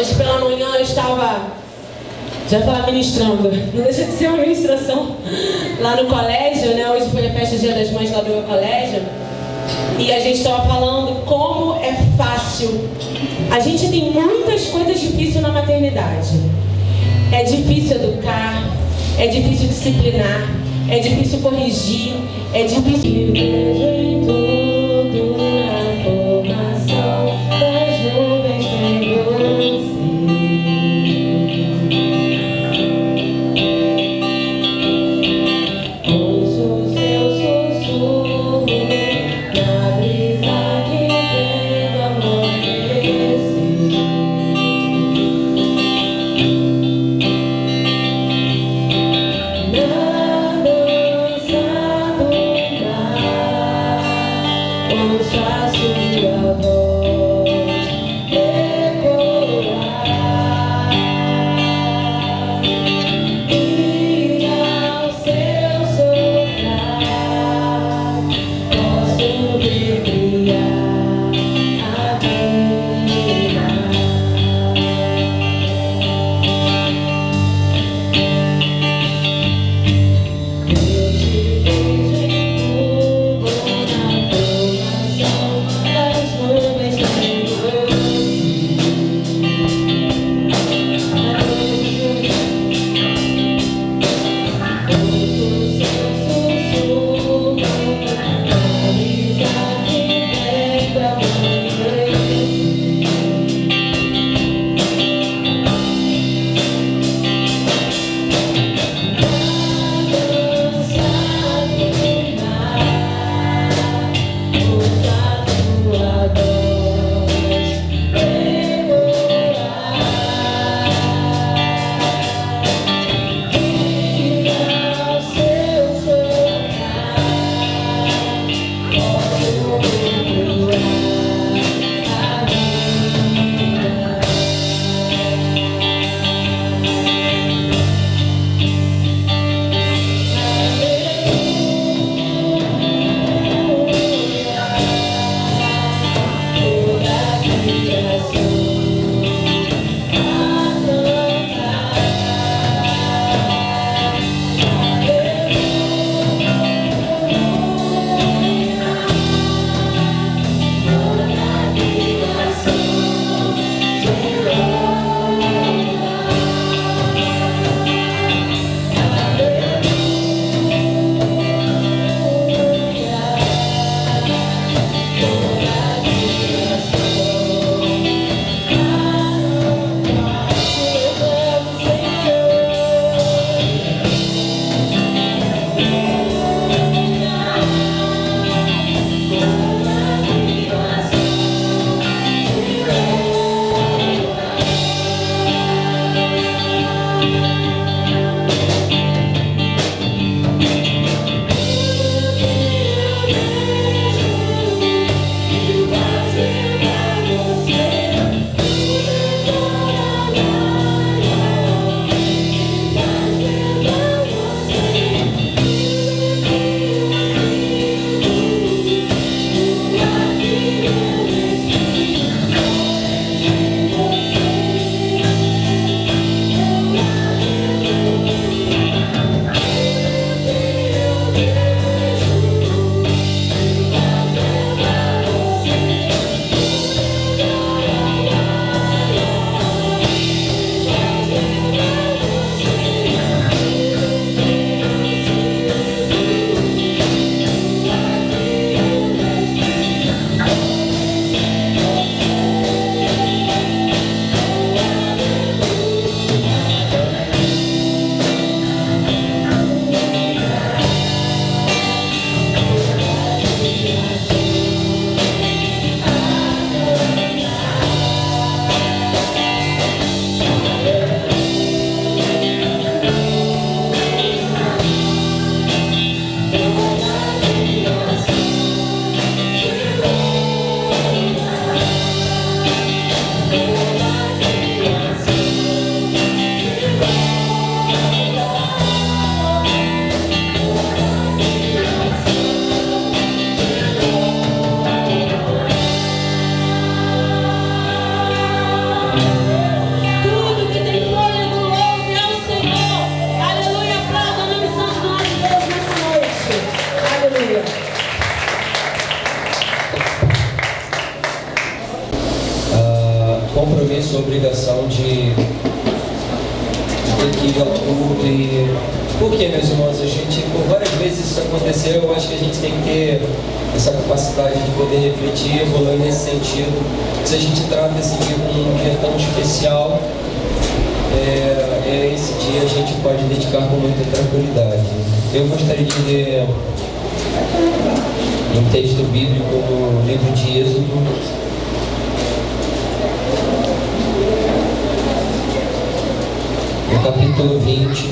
Hoje pela manhã eu estava, já estava ministrando, não deixa de ser uma ministração lá no colégio, né? Hoje foi a festa do Dia das Mães lá do meu colégio. E a gente estava falando como é fácil. A gente tem muitas coisas difíceis na maternidade. É difícil educar, é difícil disciplinar, é difícil corrigir, é difícil viver em tudo na formação das nuvens tem você. Ouço seu sussurro na brisa que vem do amanhecer. Na dança do mar questão de ter que ir ao culto. E por que, meus irmãos? A gente, por várias vezes isso aconteceu. Eu acho que a gente tem que ter essa capacidade de poder refletir, evoluir nesse sentido. Se a gente trata esse dia como um dia tão especial, esse dia a gente pode dedicar com muita tranquilidade. Eu gostaria de ler um texto bíblico no livro de Êxodo, no capítulo 20.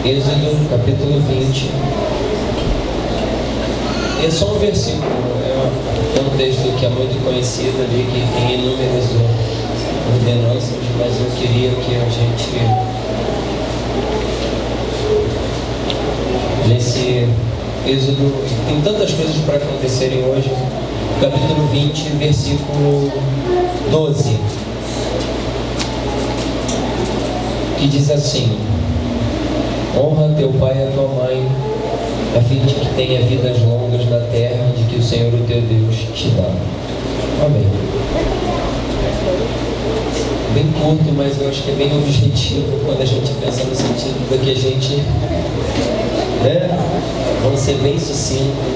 Êxodo, capítulo 20. É só um versículo, é um texto que é muito conhecido ali, que tem inúmeras ordenanças, mas eu queria que a gente lesse Êxodo. Tem tantas coisas para acontecerem hoje. Capítulo 20, versículo 12, que diz assim: honra teu pai e a tua mãe, a fim de que tenha vidas longas na terra de que o Senhor, o teu Deus, te dá. Amém. Bem curto, mas eu acho que é bem objetivo quando a gente pensa no sentido do que a gente, vamos ser bem sucinto.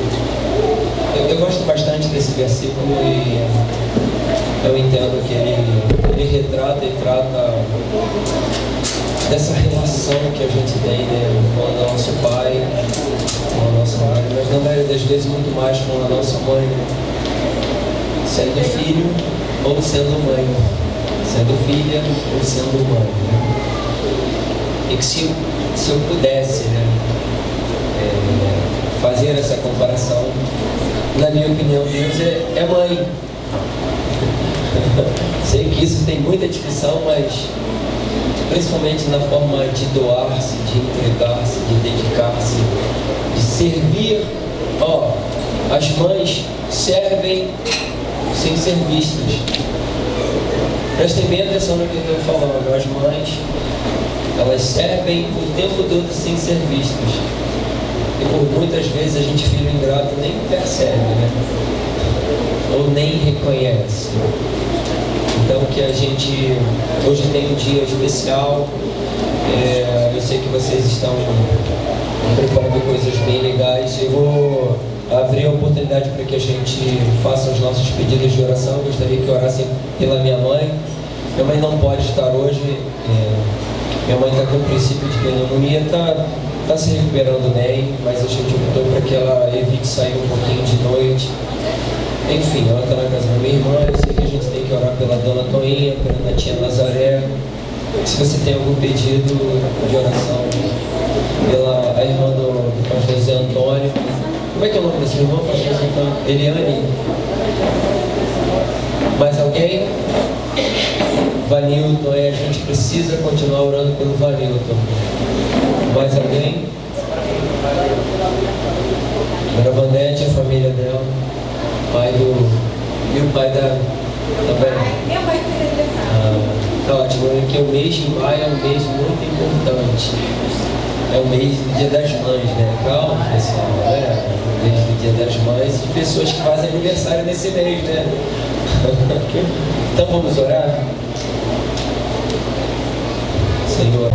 Eu gosto bastante desse versículo e eu entendo que ele retrata e trata dessa relação que a gente tem, com o nosso pai, com a nossa mãe, mas na maioria das vezes muito mais com a nossa mãe, sendo filho ou sendo mãe, sendo filha ou sendo mãe. E que se eu pudesse fazer essa comparação, na minha opinião, Deus é mãe. Sei que isso tem muita discussão, mas principalmente na forma de doar-se, de entregar-se, de dedicar-se, de servir. As mães servem sem ser vistas. Prestem bem atenção no que eu estou falando. As mães, elas servem o tempo todo sem ser vistas. E por muitas vezes a gente, filho ingrato, nem percebe, ou nem reconhece. Então que a gente hoje tem um dia especial. Eu sei que vocês estão preparando coisas bem legais. Eu vou abrir a oportunidade para que a gente faça os nossos pedidos de oração. Eu gostaria que orassem pela minha mãe. Minha mãe não pode estar hoje. Minha mãe está com o princípio de pneumonia, está se recuperando bem, mas a gente optou para que ela evite sair um pouquinho de noite. Enfim, ela está na casa da minha irmã. Eu sei que a gente tem que orar pela dona Toinha, pela tia Nazaré. Se você tem algum pedido de oração, pela a irmã do pastor Zé Antônio. Como é que é o nome desse irmão, pastor Zé Antônio? Eliane? Mais alguém? Vanilton, a gente precisa continuar orando pelo Vanilton. Mais alguém? Dona Vandete, a família dela. Pai e o pai da... Também? Minha mãe fez aniversário. Tá ótimo, porque o mês de maio é um mês muito importante. É o mês do Dia das Mães, né? Calma, pessoal, o mês do Dia das Mães e de pessoas que fazem aniversário nesse mês, né? Então vamos orar? Senhor.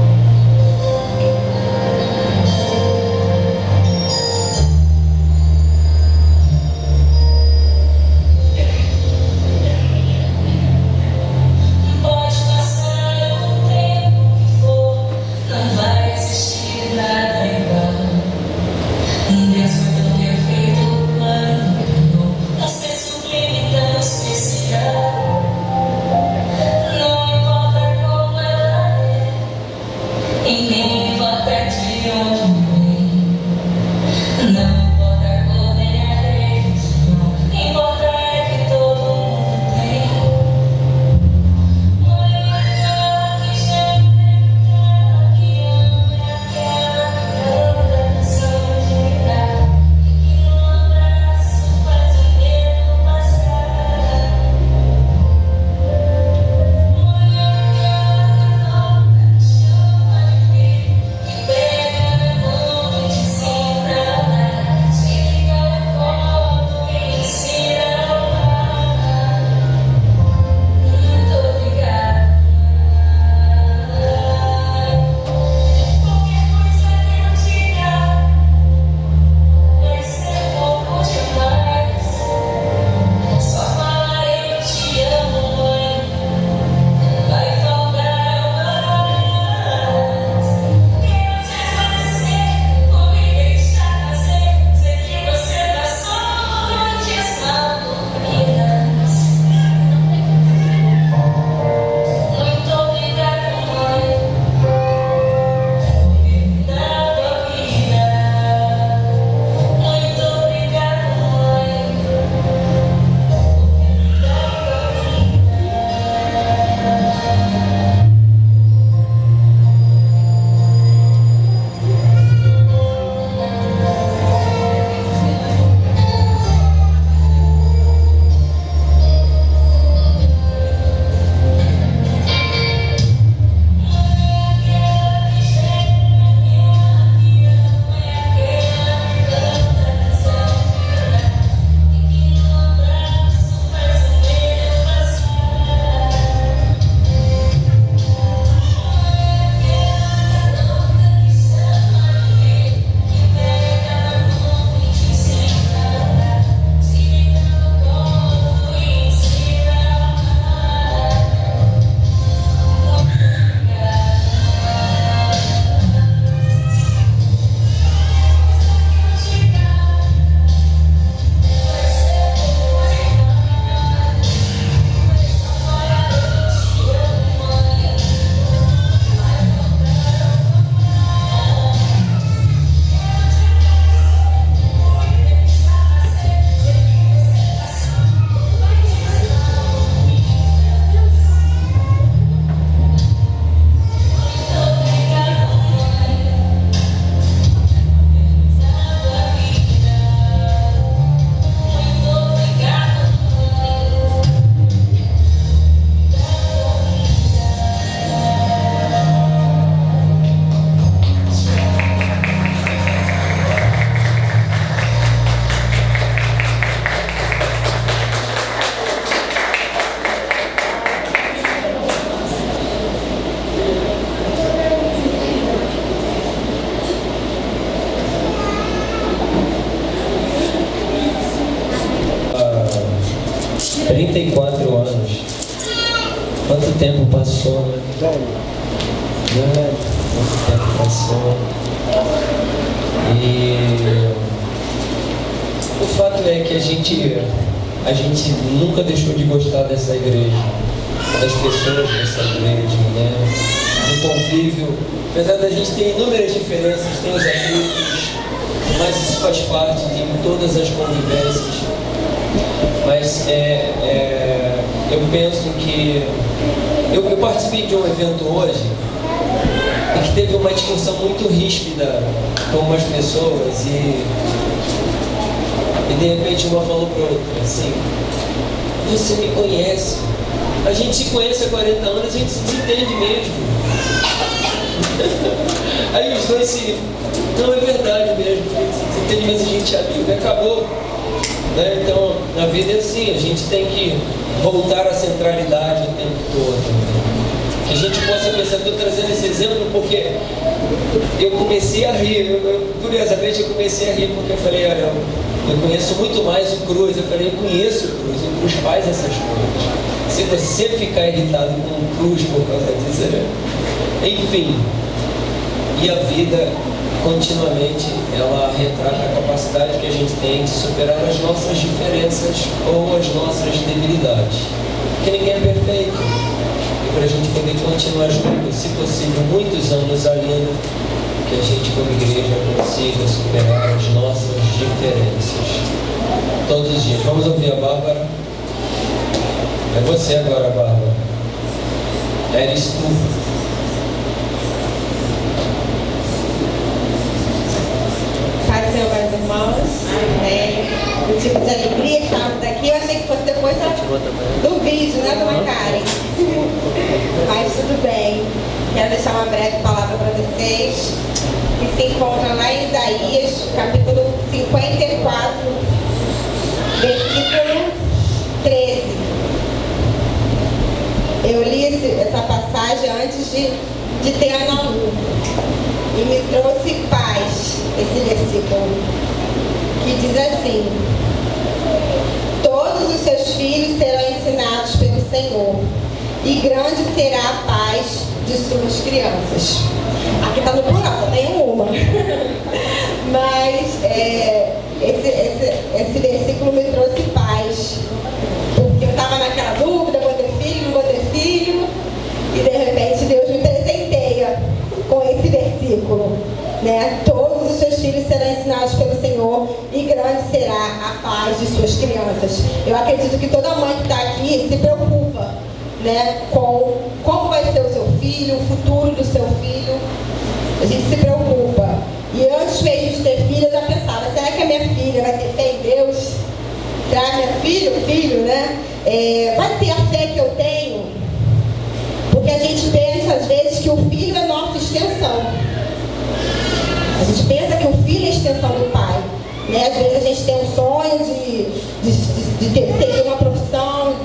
34 anos. Quanto tempo passou, né? Quanto tempo passou. E o fato é que a gente nunca deixou de gostar dessa igreja, das pessoas dessa igreja, né? Do convívio. Apesar da gente ter inúmeras diferenças, tem os amigos, mas isso faz parte de todas as convivências. Mas eu penso que eu participei de um evento hoje e que teve uma discussão muito ríspida com umas pessoas e de repente uma falou para outra assim: você me conhece, a gente se conhece há 40 anos, a gente se desentende mesmo. Aí os dois não, é verdade mesmo, a gente se desentende, mas a gente é amigo, acabou. Né? Então, na vida é assim, a gente tem que voltar à centralidade o tempo todo. Que a gente possa pensar, estou trazendo esse exemplo porque eu comecei a rir, curiosamente eu comecei a rir porque eu falei, olha, eu conheço muito mais o Cruz, eu falei, eu conheço o Cruz faz essas coisas. Se você ficar irritado com o Cruz por causa disso, né? Enfim, e a vida continuamente ela retrata a capacidade que a gente tem de superar as nossas diferenças ou as nossas debilidades. Porque ninguém é perfeito. E para a gente poder continuar junto, se possível, muitos anos ainda, que a gente como igreja consiga superar as nossas diferenças. Todos os dias. Vamos ouvir a Bárbara? É você agora, Bárbara. Eres tu. Paz do Senhor, meus irmãos. Amém. O tipo de alegria que estamos aqui, eu achei que fosse depois do vídeo, né, dona Karen? Mas tudo bem. Quero deixar uma breve palavra para vocês, que se encontra lá em Isaías, capítulo 54, versículo 13. Eu li essa passagem antes de ter a Nalu. E me trouxe paz, esse versículo, que diz assim: todos os seus filhos serão ensinados pelo Senhor, e grande será a paz de suas crianças. Aqui está no plural, só tem uma. Mas esse versículo me trouxe paz, porque eu estava naquela dúvida, vou ter filho, não vou ter filho, e de repente Deus me presenteia com esse versículo, né? Todos os seus filhos serão ensinados pelo Senhor e grande será a paz de suas crianças. Eu acredito que toda mãe que está aqui se preocupa, né, com como vai ser o seu filho, o futuro do seu filho. A gente se preocupa. E antes mesmo de ter filho, eu já pensava, será que a minha filha vai ter fé em Deus? Será que minha filho, né? Vai ter a fé que eu tenho? Porque a gente pensa, às vezes, que o filho é nossa extensão. A gente pensa que o filho é a extensão do pai. Né? Às vezes a gente tem um sonho de seguir uma profissão,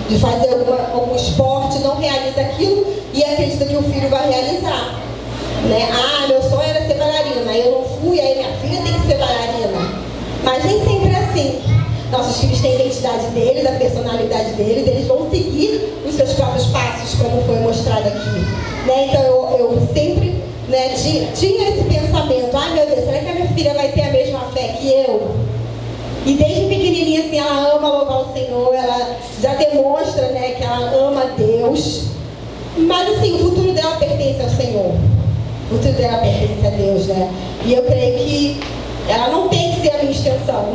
de fazer algum esporte, não realiza aquilo e acredita que o filho vai realizar. Né? Ah, meu sonho era ser bailarina, eu não fui, aí minha filha tem que ser bailarina. Mas nem sempre é assim. Nossos filhos têm a identidade deles, a personalidade deles, eles vão seguir os seus próprios passos, como foi mostrado aqui. Né? Então eu sempre, né, tinha esse pensamento: ai meu Deus, será que a minha filha vai ter a mesma fé que eu? E desde pequenininha, assim, ela ama louvar o Senhor, ela já demonstra, né, que ela ama Deus. Mas assim, o futuro dela pertence ao Senhor. O futuro dela pertence a Deus, né? E eu creio que ela não tem que ser a minha extensão.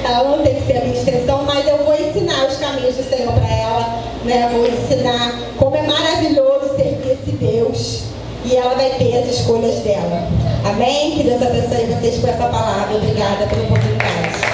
Ela não tem que ser a minha extensão, mas eu vou ensinar os caminhos do Senhor para ela, né? Eu vou ensinar como é maravilhoso servir esse Deus. E ela vai ter as escolhas dela. Amém? Que Deus abençoe vocês por essa palavra. Obrigada pela oportunidade.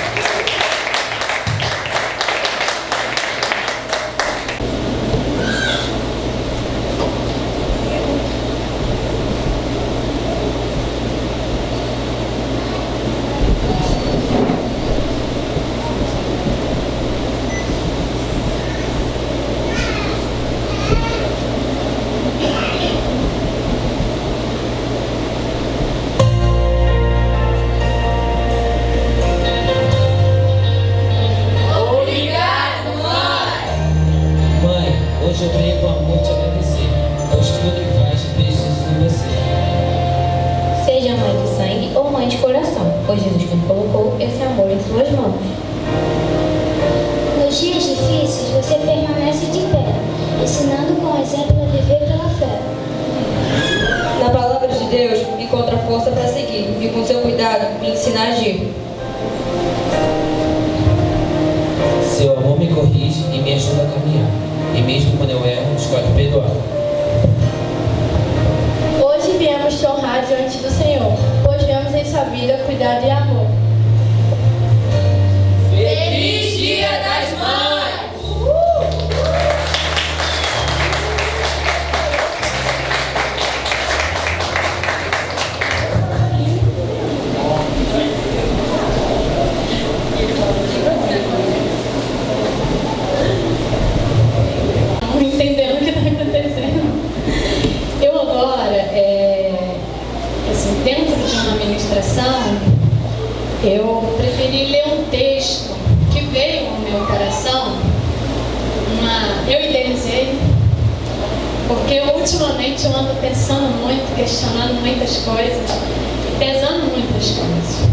força para seguir e com seu cuidado me ensina a agir. Seu amor me corrige e me ajuda a caminhar. E mesmo quando eu erro, escolhe perdoar. Hoje viemos te honrar diante do Senhor, pois vemos em sua vida cuidado e amor. Feliz Dia das Mães! Entendendo o que está acontecendo. Eu agora, assim, dentro de uma ministração, eu preferi ler um texto que veio ao meu coração. Eu idealizei, porque eu ultimamente eu ando pensando muito, questionando muitas coisas, pesando muitas coisas.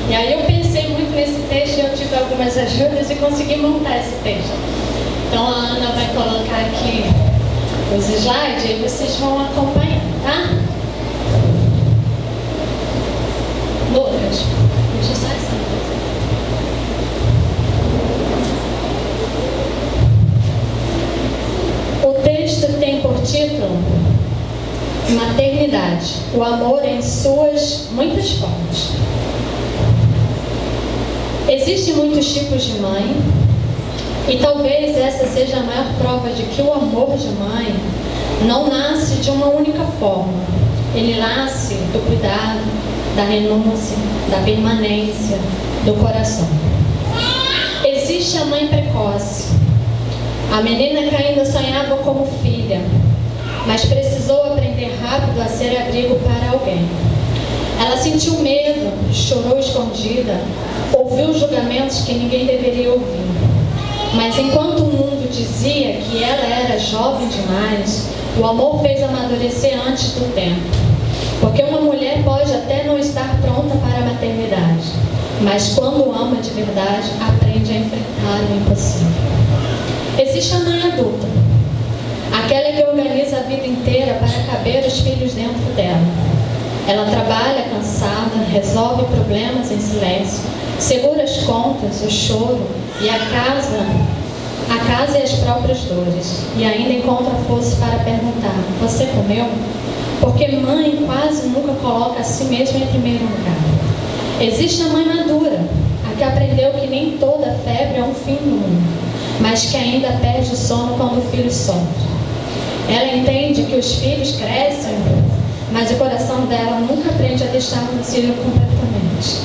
E aí eu pensei muito nesse texto e eu tive algumas ajudas e consegui montar esse texto. Então a Ana vai colocar aqui os slides e vocês vão acompanhar, tá? Lucas, deixa eu só essa coisa. O texto tem por título Maternidade, o amor em suas muitas formas. Existem muitos tipos de mãe, e talvez essa seja a maior prova de que o amor de mãe não nasce de uma única forma. Ele nasce do cuidado, da renúncia, da permanência, do coração. Existe a mãe precoce, a menina que ainda sonhava como filha, mas precisou aprender rápido a ser abrigo para alguém. Ela sentiu medo, chorou escondida, ouviu julgamentos que ninguém deveria ouvir. Mas enquanto o mundo dizia que ela era jovem demais, o amor fez amadurecer antes do tempo. Porque uma mulher pode até não estar pronta para a maternidade, mas quando ama de verdade, aprende a enfrentar o impossível. Existe a mãe adulta, aquela que organiza a vida inteira para caber os filhos dentro dela. Ela trabalha cansada, resolve problemas em silêncio, segura as contas, o choro e a casa e as próprias dores. E ainda encontra força para perguntar: você comeu? Porque mãe quase nunca coloca a si mesma em primeiro lugar. Existe a mãe madura, a que aprendeu que nem toda febre é um fim do mundo, mas que ainda perde o sono quando o filho sofre. Ela entende que os filhos crescem, mas o coração dela nunca aprende a deixar o filho completamente.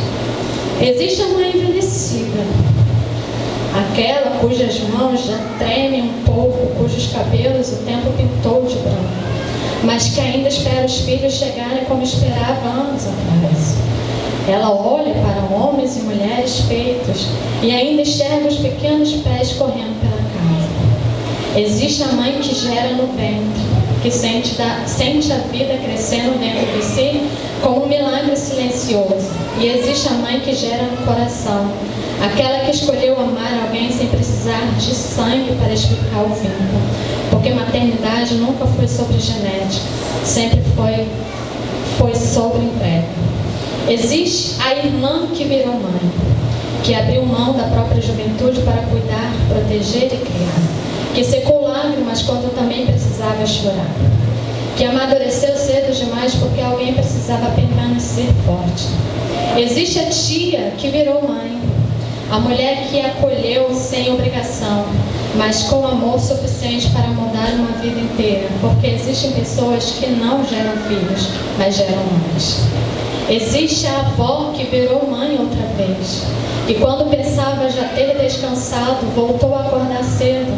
Existe a mãe envelhecida, aquela cujas mãos já tremem um pouco, cujos cabelos o tempo pintou de branco, mas que ainda espera os filhos chegarem como esperava anos atrás. Ela olha para homens e mulheres feitos e ainda enxerga os pequenos pés correndo pela casa. Existe a mãe que gera no ventre, que sente a vida crescendo dentro de si como um milagre silencioso. E existe a mãe que gera no coração, aquela que escolheu amar alguém sem precisar de sangue para explicar o vínculo. Porque maternidade nunca foi sobre genética, sempre foi sobre entrega. Existe a irmã que virou mãe, que abriu mão da própria juventude para cuidar, proteger e criar, que secou lágrimas quando também precisava chorar, que amadureceu cedo demais porque alguém precisava permanecer forte. Existe a tia que virou mãe, a mulher que acolheu sem obrigação, mas com amor suficiente para mudar uma vida inteira, porque existem pessoas que não geram filhos, mas geram mães. Existe a avó que virou mãe outra vez, e quando pensava já ter descansado, voltou a acordar cedo,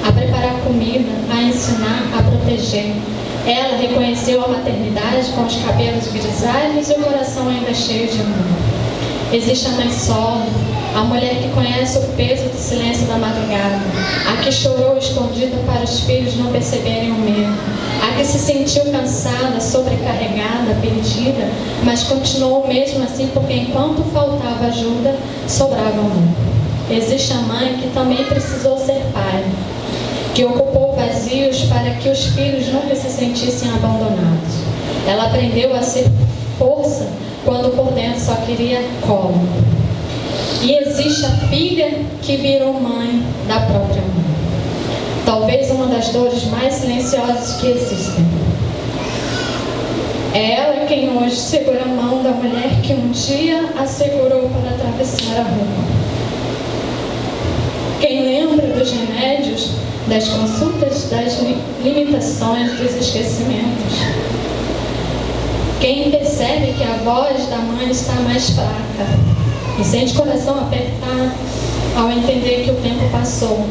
a preparar comida, a ensinar, a proteger. Ela reconheceu a maternidade com os cabelos grisalhos e o coração ainda cheio de amor. Existe a mãe solo, a mulher que conhece o peso do silêncio da madrugada, a que chorou escondida para os filhos não perceberem o medo, a que se sentiu cansada, sobrecarregada, perdida, mas continuou mesmo assim porque enquanto faltava ajuda, sobrava amor. Existe a mãe que também precisou ser pai, que ocupou vazios para que os filhos nunca se sentissem abandonados. Ela aprendeu a ser força quando por dentro só queria colo. E existe a filha que virou mãe da própria mãe. Talvez uma das dores mais silenciosas que existem. É ela quem hoje segura a mão da mulher que um dia a segurou para atravessar a rua. Quem lembra dos remédios, das consultas, das limitações, dos esquecimentos. Quem percebe que a voz da mãe está mais fraca e sente o coração apertar ao entender que o tempo passou.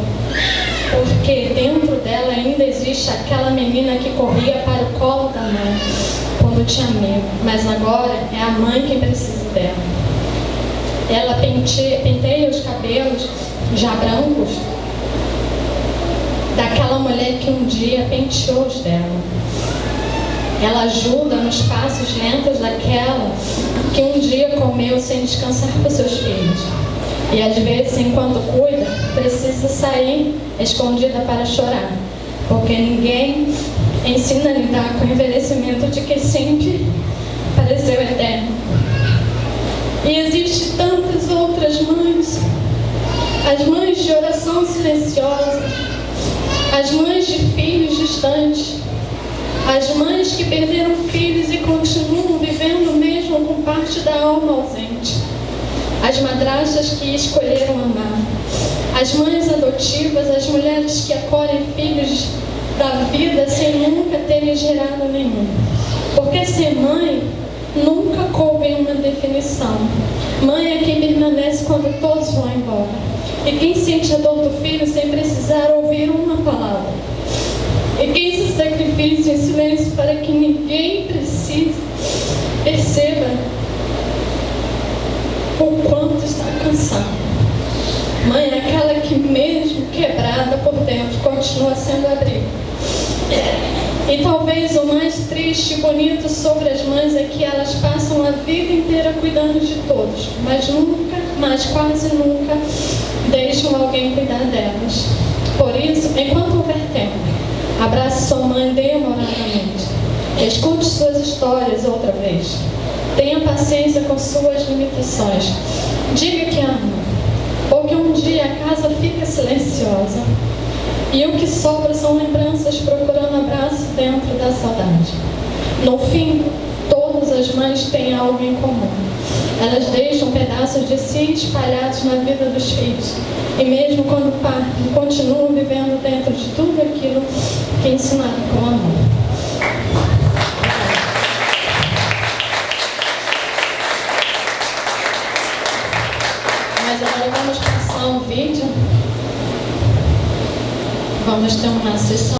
Porque dentro dela ainda existe aquela menina que corria para o colo da mãe quando tinha medo, mas agora é a mãe quem precisa dela. Ela penteia os cabelos já brancos daquela mulher que um dia penteou os dela. Ela ajuda nos passos lentos daquela que um dia comeu sem descansar com seus filhos. E às vezes, enquanto cuida, precisa sair escondida para chorar, porque ninguém ensina a lidar com o envelhecimento de que sempre pareceu eterno. E existem tantas outras mães, as mães de oração silenciosa, as mães de filhos distantes, as mães que perderam filhos e continuam vivendo mesmo com parte da alma ausente, as madrastas que escolheram amar, as mães adotivas, as mulheres que acolhem filhos da vida sem nunca terem gerado nenhum. Porque ser mãe nunca coube em uma definição. Mãe é quem permanece quando todos vão embora. E quem sente a dor do filho sem precisar ouvir uma palavra. E quem se sacrifica em silêncio para que ninguém perceba o quanto está cansado. Mãe é aquela que, mesmo quebrada por dentro, continua sendo abrigo. E talvez o mais triste e bonito sobre as mães é que elas passam a vida inteira cuidando de todos, mas quase nunca deixam alguém cuidar delas. Por isso, enquanto houver tempo, abrace sua mãe demoradamente. Escute suas histórias outra vez. Tenha paciência com suas limitações. Diga que ama, porque um dia a casa fica silenciosa e o que sobra são lembranças procurando abraço dentro da saudade. No fim, todas as mães têm algo em comum. Elas deixam pedaços de si espalhados na vida dos filhos e mesmo quando partem, continuam vivendo dentro de tudo aquilo que ensinaram com amor. Mas agora vamos passar um vídeo. Vamos ter uma sessão.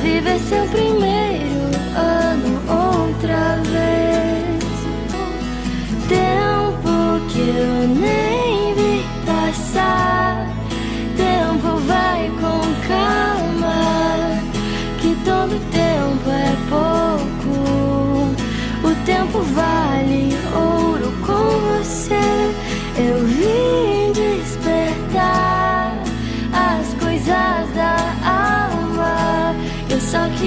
Viver seu primeiro ano outra vez. Tempo que eu nem vi passar. Tempo vai com calma, que todo tempo é pouco. O tempo vale ouro com você. Eu vim despertar as coisas da alma. Eu só queria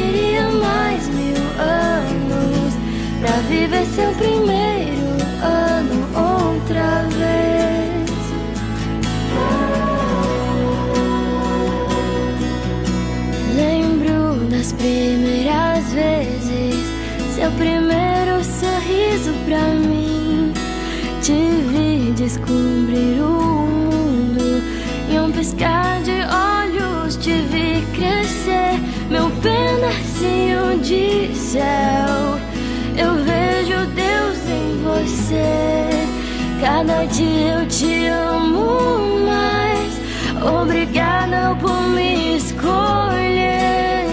te vi descobrir o mundo. Em um piscar de olhos te vi crescer, meu pedacinho de céu. Eu vejo Deus em você. Cada dia eu te amo mais. Obrigada por me escolher.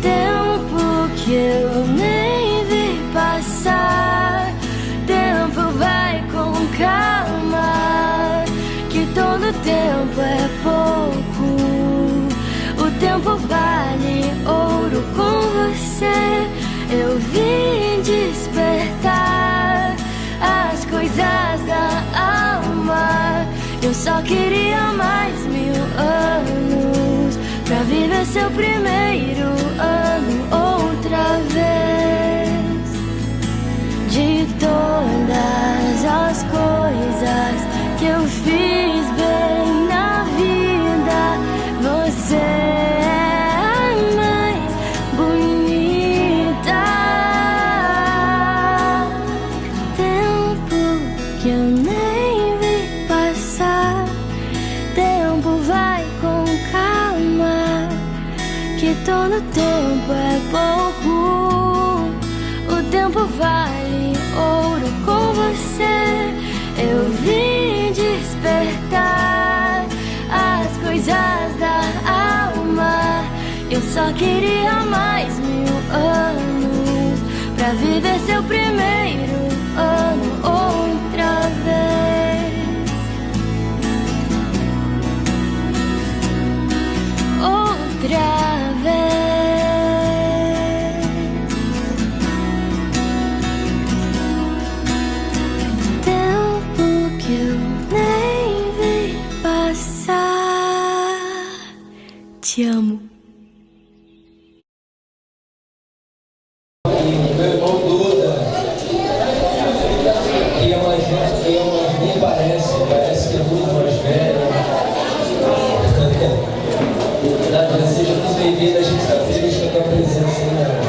Tempo que eu nem vi passar. Tempo vai com calma, que todo tempo é pouco. O tempo vale ouro com você. Eu vim despertar as coisas da alma. Eu só queria mais 1000 anos pra viver seu primeiro ano outra vez. De todas as coisas que eu fiz bem na vida, você é a mais bonita. Tempo que eu nem vi passar. Tempo vai com calma, que todo tempo é pouco. O tempo vale ouro com você. Eu vim despertar as coisas da alma. Eu só queria mais 1000 anos pra viver seu primeiro ano outra vez. Outra vez. Tempo que eu nem vi passar. Te amo. Meu irmão Duda, que é mais velho, nem parece que é muito mais velho. Nádia, seja muito bem-vinda, a gente está feliz com a tua presença, hein, Nádia?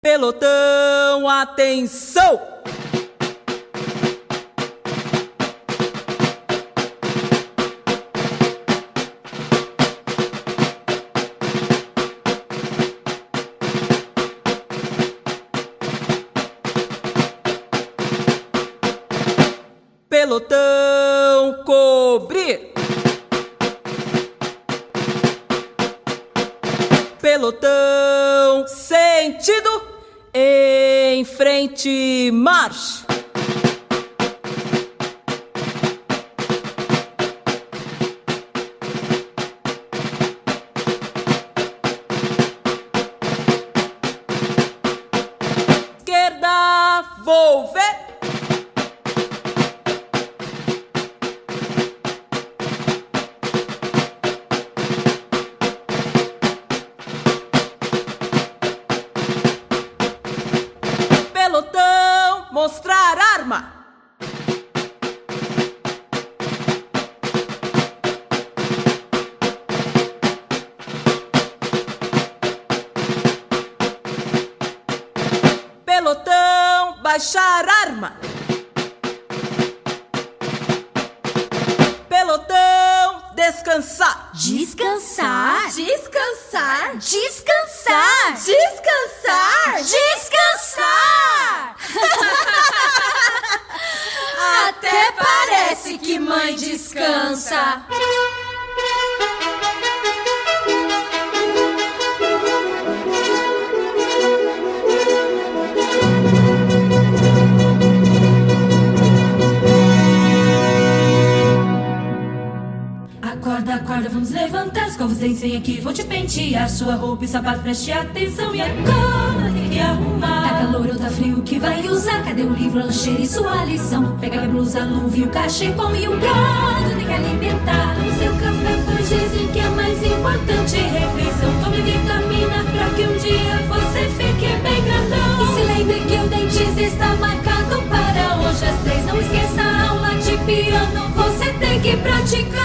Pelotão, atenção! Pelotão, cobrir! Pelotão, sentido! Em frente, marcha! Esquerda, volver! Pelotão, mostrar arma! Pelotão, baixar arma! Pelotão, descansar! Descansar, descansar, descansar, descansar, descansar. Até parece que mãe descansa. acorda, vamos levantar. Escova os dentes, vem aqui, vou te pentear. Sua roupa e sapato, preste atenção. E a cama tem que arrumar. Tá calor ou tá frio, o que vai usar? Cadê o livro, a lancheira e sua lição? Pega minha blusa, luva e o cachecol. E o gado tem que alimentar. Tome seu café, pois dizem que é mais importante refeição. Tome vitamina pra que um dia você fique bem grandão. E se lembre que o dentista está marcado para hoje às 3. Não esqueça a aula de piano, você tem que praticar.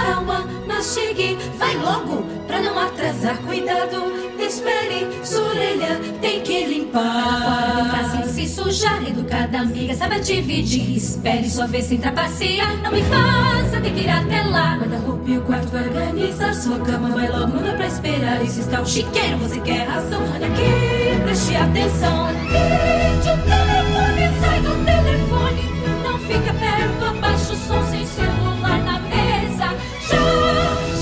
Calma, mastigue, vai logo pra não atrasar. Cuidado, espere, sua orelha tem que limpar. Fora sem se sujar, educada amiga, saiba dividir. Espere sua vez sem trapacear. Não me faça ter que ir até lá. Guarda-roupa e o quarto vai organizar. Sua cama vai logo, não dá pra esperar. E se está um chiqueiro, você quer razão. Olha aqui, preste atenção. Ligue o telefone, sai do telefone. Não fica perto, abaixa o som sem celular na mesa. Já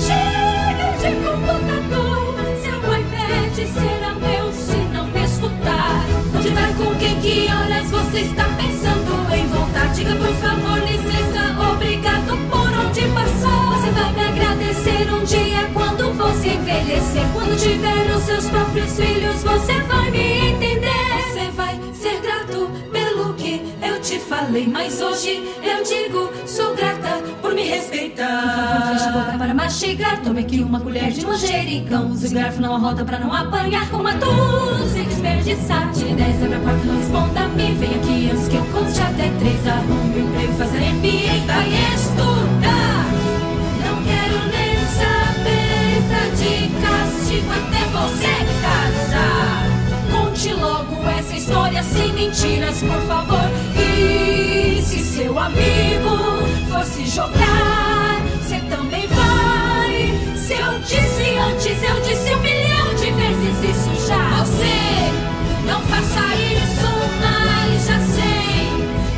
chega de computador. Seu iPad será meu se não me escutar. Onde vai, com quem, que horas você está pensando em voltar? Diga por favor, licença, obrigado por onde passar. Você vai me agradecer um dia quando você envelhecer. Quando tiver os seus próprios filhos, você vai me entender. Você vai ser grato pelo que eu te falei, mas hoje eu digo, sou grata por me respeitar. Fecha a boca para mastigar, tome aqui uma colher de manjericão. Use garfo, não a roda pra não apanhar. Coma tudo sem desperdiçar. Tire 10, abre a porta, não responda a mim. Vem aqui antes que eu conte até 3. Arrume um emprego, faça MBA, vai estudar. Não quero nem saber, tá de castigo até você casar. Conte logo essa história sem mentiras, por favor. E se seu amigo for se jogar, você também vai. Se eu disse antes, eu disse 1 milhão de vezes isso já. Você não faça isso, mas já sei.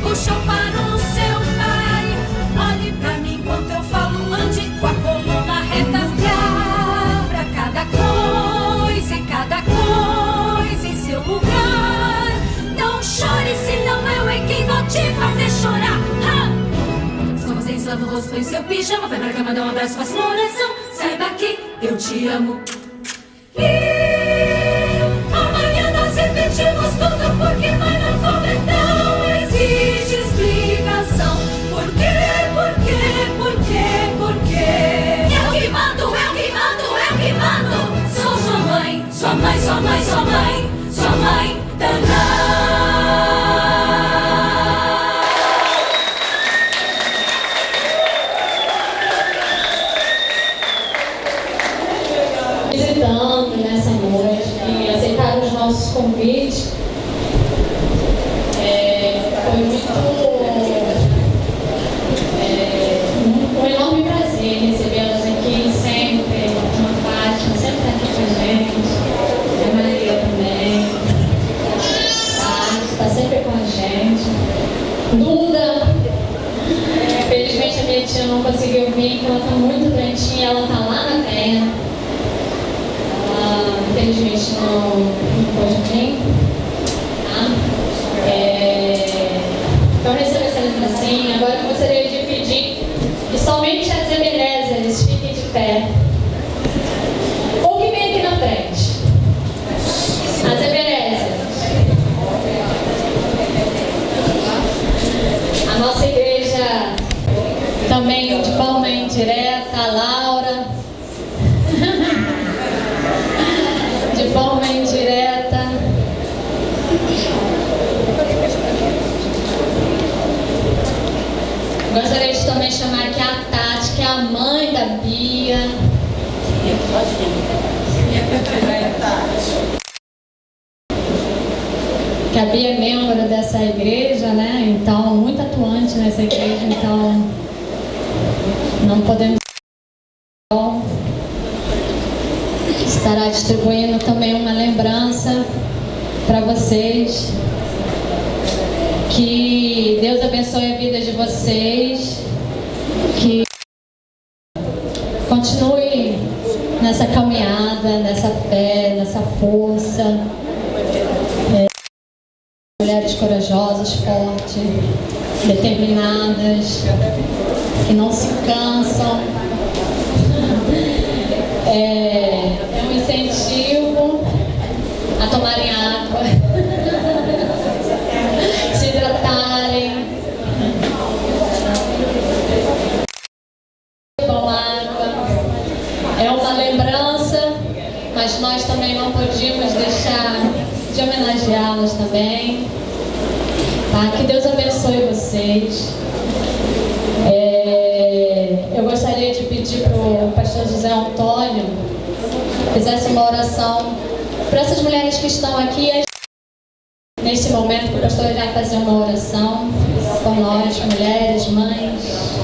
Puxou para o seu pai. Olhe pra mim enquanto eu falo, ande com a coluna reta. Pra cada coisa, em cada coisa em seu lugar. Não chore, senão eu é quem vou te fazer chorar. Escova os dentes, lava o rosto, põe seu pijama. Vai pra cama, dá um abraço, faça uma oração. Saiba que eu te amo. E amanhã nós repetimos tudo, porque vai na folga não existe explicação. Por quê, por quê, por quê, por quê? Eu que mando, eu que mando, eu que mando. Sou sua mãe, sua mãe, sua mãe, sua mãe, sua mãe danada. Visitando nessa noite e aceitaram os nossos convites. Foi um enorme prazer recebê-los aqui sempre. Uma Fátima sempre está aqui com a gente, a Maria também, está sempre com a gente. Duda, felizmente a minha tia não conseguiu vir, porque ela está muito doentinha, ela está lá na terra. Infelizmente não pôde vir, tá? Então receba essa lembrancinha. Agora eu gostaria de pedir que somente as Ebenezers fiquem de pé. Ou que venham aqui na frente. As Ebenezers. A nossa igreja também de forma indireta, a Laura. De forma indireta. Gostaria de também chamar aqui a Tati, que é a mãe da Bia. Que a Bia é membro dessa igreja, né? Então, muito atuante nessa igreja, então não podemos. Estará distribuindo também uma lembrança para vocês. Que Deus abençoe a vida de vocês. Que continue nessa caminhada, nessa fé, nessa força. Mulheres corajosas, fortes, determinadas, que não se cansam. É um incentivo a tomarem água, se hidratarem, bebam água. É uma lembrança, mas nós também não podíamos deixar de homenageá-las também. Tá? Que Deus abençoe vocês. Eu gostaria de pedir para o pastor José Antônio fizesse uma oração para essas mulheres que estão aqui. Neste momento, o pastor irá fazer uma oração por nós, mulheres, mães.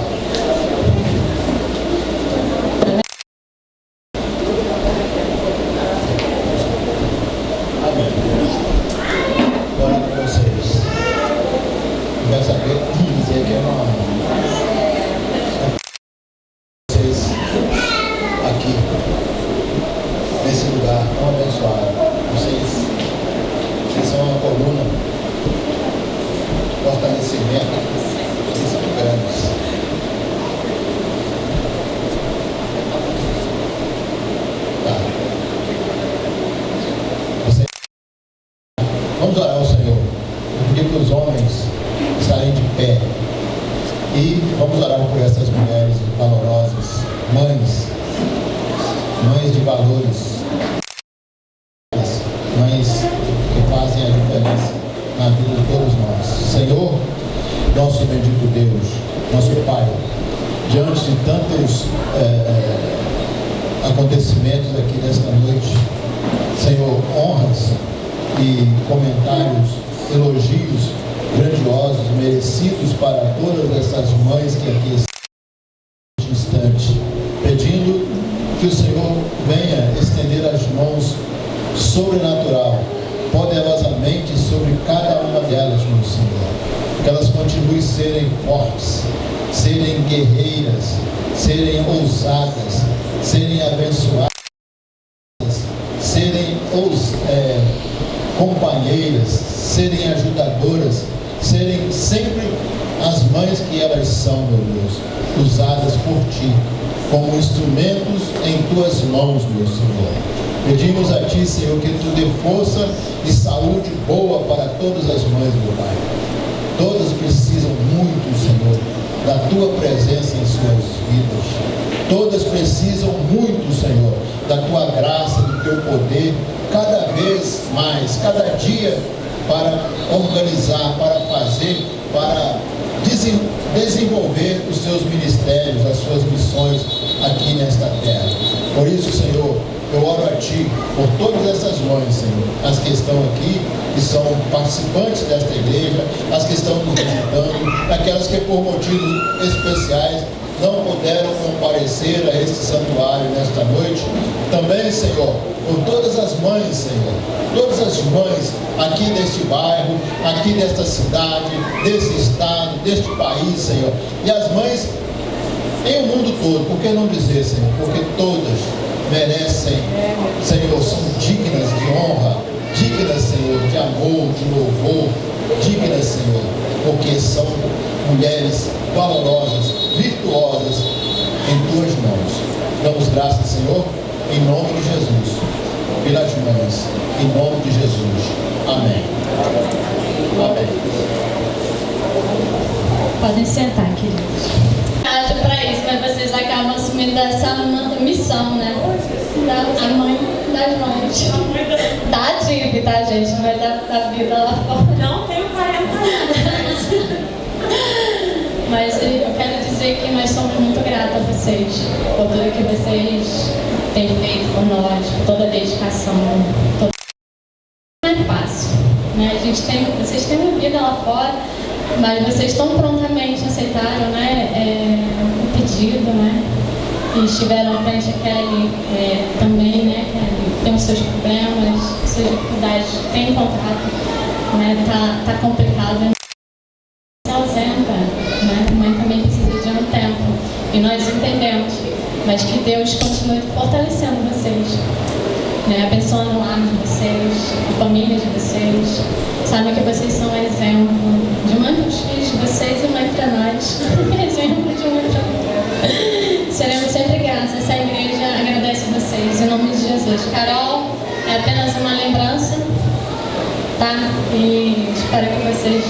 Amém. Glória a vocês. Quero saber dizer que é uma honra. Vocês aqui, nesse lugar tão abençoado. Vocês são uma coluna, fortalecimento, vocês são grandes. Tá. Vamos orar ao Senhor. Vou pedir para os homens estarem de pé. E vamos orar por essas mulheres valorosas, mães de valores, mães que fazem a diferença na vida de todos nós. Senhor, nosso bendito Deus, nosso Pai, diante de tantos acontecimentos aqui nesta noite, Senhor, honras e comentários, elogios grandiosos, merecidos para todas essas mães que aqui estão neste instante, pedindo que o Senhor venha estender as mãos sobrenatural, poderosamente sobre cada uma delas, meu Senhor. Que elas continuem serem fortes, serem guerreiras, serem ousadas, serem abençoadas, serem companheiras, serem ajudadoras, serem sempre as mães que elas são, meu Deus, usadas por Ti, como instrumentos em Tuas mãos, meu Senhor. Pedimos a Ti, Senhor, que Tu dê força e saúde boa para todas as mães, meu Pai. Todas precisam muito, Senhor, da Tua presença em suas vidas. Todas precisam muito, Senhor, da Tua graça, do Teu poder, cada vez mais, cada dia, para organizar, para fazer, para desenvolver os seus ministérios, as suas missões aqui nesta terra. Por isso, Senhor, eu oro a Ti por todas essas mães, Senhor, as que estão aqui, que são participantes desta igreja, as que estão nos visitando, aquelas que por motivos especiais não puderam comparecer a este santuário nesta noite. Também, Senhor, por todas as mães, Senhor, todas as mães aqui deste bairro, aqui desta cidade, desse estado, deste país, Senhor, e as mães em o mundo todo, por que não dizer, Senhor, porque todas merecem, Senhor, são dignas de honra, dignas, Senhor, de amor, de louvor, dignas, Senhor, porque são mulheres valorosas, virtuosas em Tuas mãos. Damos graças, Senhor, em nome de Jesus, pelas mães, em nome de Jesus. Amém. Amém. Podem sentar, queridos. Para isso, mas vocês acabam assumindo essa missão, né? A mãe das mães. Tá tive, tá, gente? Não vai dar da vida lá fora. Não tenho 40 anos. Mas eu quero dizer que nós somos muito gratos a vocês por tudo que vocês têm feito por nós, por toda a dedicação. Não é fácil, né? Vocês têm uma vida lá fora, mas vocês tão prontamente aceitaram, né, o pedido, né? E estiveram à frente. A Kelly também, né? Kelly tem os seus problemas, suas dificuldades, tem contato, né? Tá complicado. Se ausenta, né? A mãe também precisa de um tempo. E nós entendemos, mas que Deus continue fortalecendo vocês, né? Abençoando o lar de vocês, a família de vocês. Sabem que vocês são um exemplo de mãe para os filhos de vocês e mãe para nós. Exemplo de mãe para nós. Seremos sempre gratos. Essa igreja agradece vocês. dias. Carol, é apenas uma lembrança, tá? E espero que vocês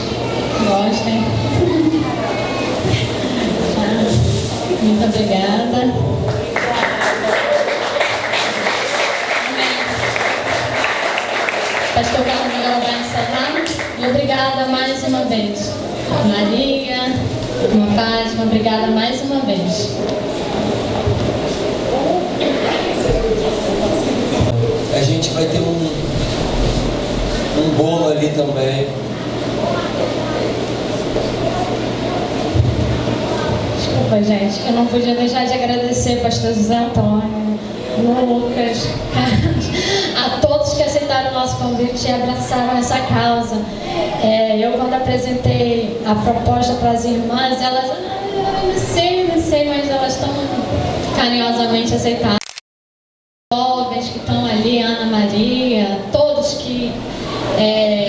gostem. Tá? Muito obrigada. Pastor Carlos agora vai encerrar. E obrigada mais uma vez. Maria, irmã Fátima, obrigada mais uma vez. A gente vai ter um bolo ali também. Desculpa, gente, que eu não podia deixar de agradecer pastor José Antônio, Lucas, a todos que aceitaram o nosso convite e abraçaram essa causa. Eu, quando apresentei a proposta para as irmãs, elas, não sei, mas elas estão carinhosamente aceitadas. Jovens que estão ali, Ana Maria, todos que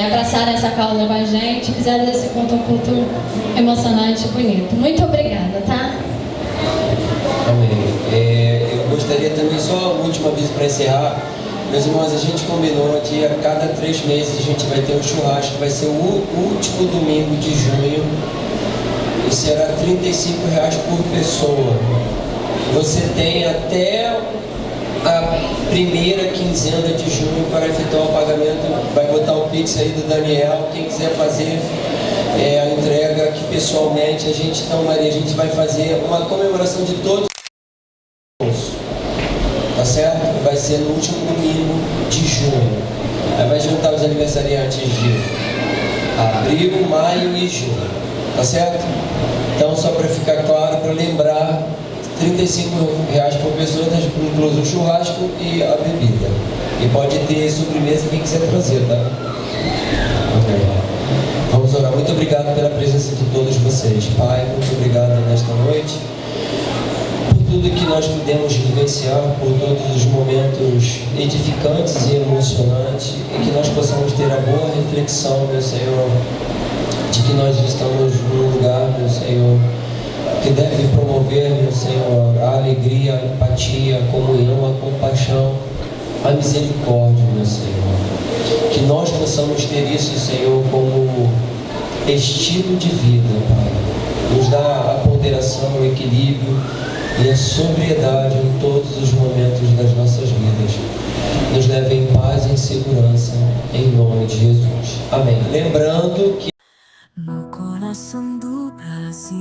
abraçaram essa causa com a gente, fizeram desse culto um culto emocionante e bonito. Muito obrigada, tá? Amém. Eu gostaria também, só a última vez para encerrar, meus irmãos, a gente combinou que a cada 3 meses a gente vai ter um churrasco, vai ser o último domingo de junho e será R$35 por pessoa. Você tem até a primeira quinzena de junho para efetuar o pagamento. Vai botar o Pix aí do Daniel. Quem quiser fazer a entrega aqui pessoalmente, então, Maria, a gente vai fazer uma comemoração de todos. Tá certo? Vai ser no último domingo de junho. Aí vai juntar os aniversariantes de abril, maio e junho. Tá certo? Então, só para ficar claro, para lembrar, R$35 por pessoa, incluso o churrasco e a bebida. E pode ter sobremesa quem quiser trazer, tá? Ok. Vamos orar. Muito obrigado pela presença de todos vocês. Pai, muito obrigado nesta noite. Tudo que nós pudemos vivenciar, por todos os momentos edificantes e emocionantes, e que nós possamos ter a boa reflexão, meu Senhor, de que nós estamos num lugar, meu Senhor, que deve promover, meu Senhor, a alegria, a empatia, a comunhão, a compaixão, a misericórdia, meu Senhor. Que nós possamos ter isso, Senhor, como estilo de vida, Pai. Nos dá a ponderação, o equilíbrio e a sobriedade em todos os momentos das nossas vidas. Nos leve em paz e em segurança, em nome de Jesus. Amém. Lembrando que no coração do Brasil,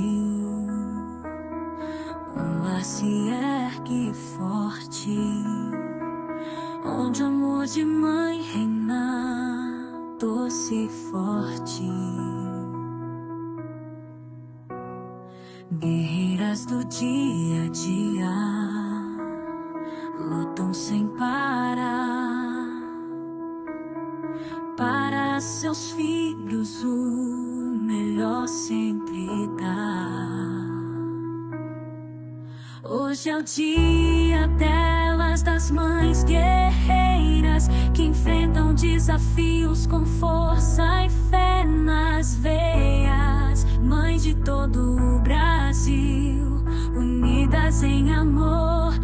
o ar se ergue forte, onde o amor de mãe reina doce e forte. Guerreiras do dia a dia lutam sem parar para seus filhos o melhor sempre dá. Hoje é o dia delas, das mães guerreiras que enfrentam desafios com força e fé nas veias. Mães de todo o Brasil, unidas em amor,